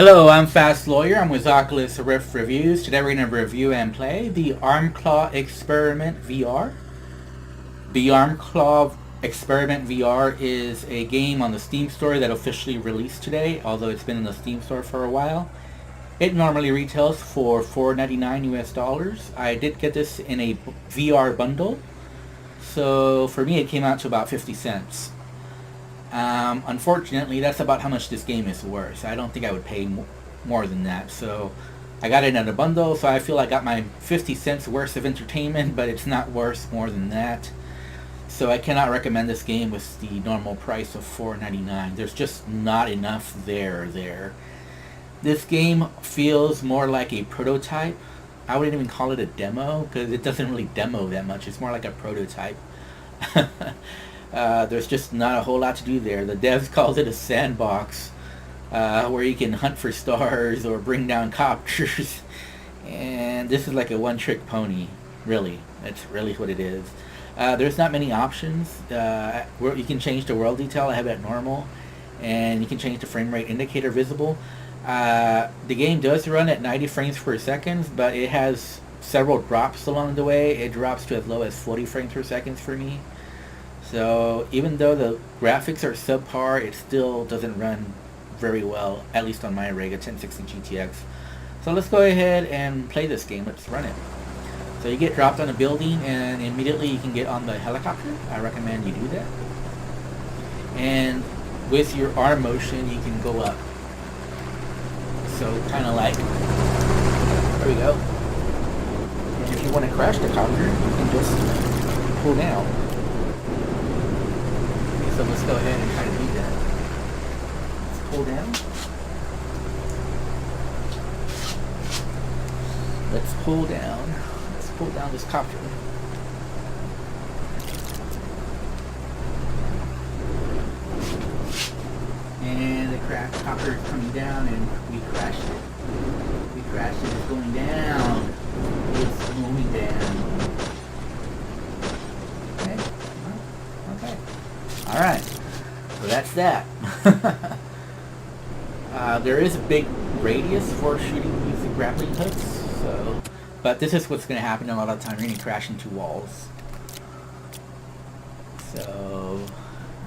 Hello, I'm Fast Lawyer. I'm with Oculus Rift Reviews. Today we're going to review and play the Armclaw Experiment VR. The Armclaw Experiment VR is a game on the Steam store that officially released today, although it's been in the Steam store for a while. It normally retails for $4.99 US dollars. I did get this in a VR bundle, so for me it came out to about 50 cents. Unfortunately, that's about how much this game is worth. I don't think I would pay more than that. So I got it in a bundle, so I feel I got my 50 cents worth of entertainment, but it's not worth more than that. So I cannot recommend this game with the normal price of $4.99. There's just not enough there. This game feels more like a prototype. I wouldn't even call it a demo, because it doesn't really demo that much. It's more like a prototype. There's just not a whole lot to do there. The devs called it a sandbox where you can hunt for stars or bring down copters. And this is like a one-trick pony, really. That's really what it is. There's not many options. You can change the world detail. I have it at normal. And you can change the frame rate indicator visible. The game does run at 90 frames per second, but it has several drops along the way. It drops to as low as 40 frames per second for me. So even though the graphics are subpar, it still doesn't run very well, at least on my rig, a 1060 GTX. So let's go ahead and play this game. Let's run it. So you get dropped on a building and immediately you can get on the helicopter. I recommend you do that. And with your arm motion, you can go up. So kind of like, there we go. And if you want to crash the copter, you can just pull down. So let's go ahead and try to do that. Let's pull down. Let's pull down. Let's pull down this copter. And the copter is coming down and we crashed it. We crashed it. It's going down. It's going down. Okay. Alright, so that's that. There is a big radius for shooting using grappling hooks, but this is what's going to happen a lot of the time. You're going to crash into walls. So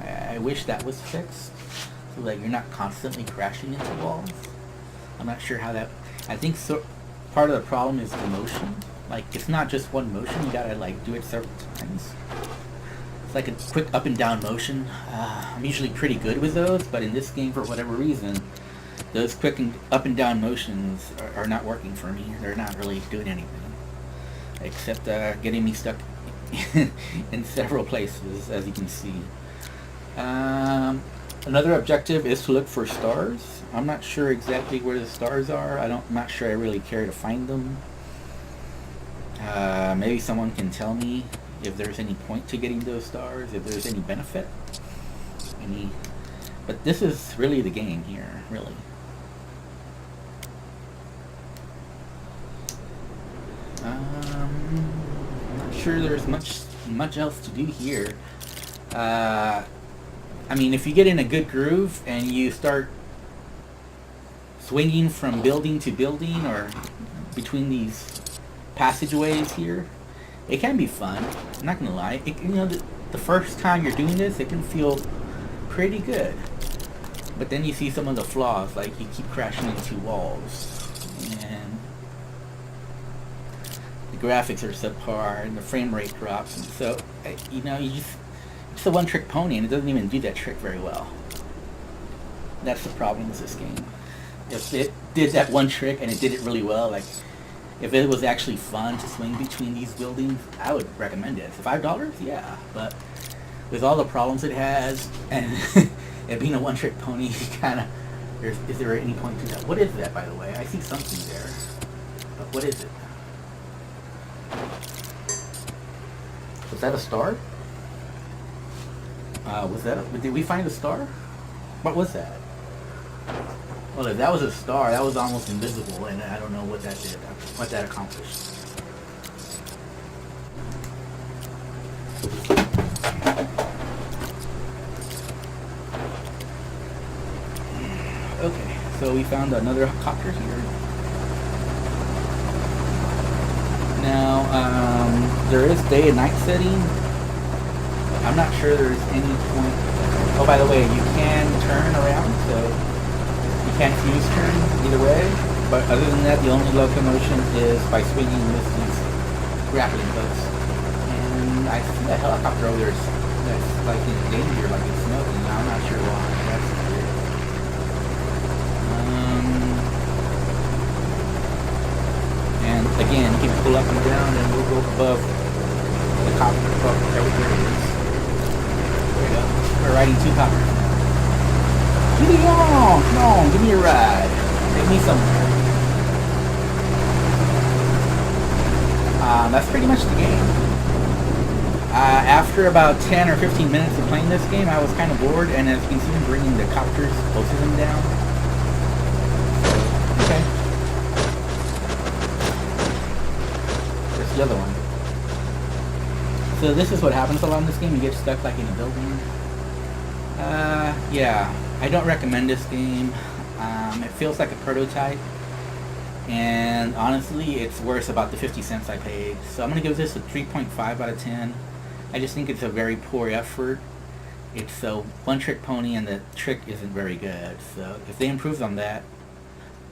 I wish that was fixed, so that you're not constantly crashing into walls. I'm not sure how that... I think part of the problem is the motion. Like, it's not just one motion, you gotta like do it several times. Like a quick up and down motion. I'm usually pretty good with those, but in this game, for whatever reason, those quick and up and down motions are not working for me. They're not really doing anything, except getting me stuck in several places, as you can see. Another objective is to look for stars. I'm not sure exactly where the stars are. I'm not sure I really care to find them. Maybe someone can tell me if there's any point to getting those stars, if there's any benefit. But this is really the game here, really. I'm not sure there's much else to do here. I mean, if you get in a good groove and you start swinging from building to building or between these passageways here, it can be fun. I'm not gonna lie. The first time you're doing this, it can feel pretty good. But then you see some of the flaws, like you keep crashing into walls, and the graphics are subpar, and the frame rate drops, and so it's a one-trick pony, and it doesn't even do that trick very well. That's the problem with this game. If it did that one trick and it did it really well, like if it was actually fun to swing between these buildings, I would recommend it. For $5, yeah, but with all the problems it has and it being a one-trick pony, kind of, is there any point to that? What is that, by the way? I see something there, but what is it? Was that a star? Did we find a star? What was that? Well, if that was a star, that was almost invisible, and I don't know what that did, what that accomplished. Okay, so we found another copter here. Now, there is day and night setting. I'm not sure there's any point. Oh, by the way, you can turn around, so you can't use turn either way. But other than that, the only locomotion is by swinging with these grappling hooks. And I see a helicopter over there that's like in danger, like it's smoking. I'm not sure why. That's weird. And again, you can pull up and down, and we'll go above the copter. Oh, there it is. There we go. We're riding two coppers now. Get me on! Come on, give me a ride. Take me somewhere. That's pretty much the game. After about 10 or 15 minutes of playing this game, I was kind of bored, and as you can see, I'm bringing the copters, both of them down. Okay. There's the other one. So this is what happens a lot in this game. You get stuck like in a building. Yeah. I don't recommend this game. It feels like a prototype. And honestly, it's worse about the 50 cents I paid. So I'm going to give this a 3.5 out of 10. I just think it's a very poor effort. It's a one-trick pony, and the trick isn't very good. So if they improved on that,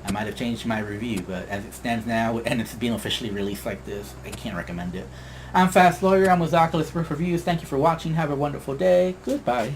I might have changed my review. But as it stands now, and it's being officially released like this, I can't recommend it. I'm Fast Lawyer. I'm with Oculus Rift Reviews. Thank you for watching. Have a wonderful day. Goodbye.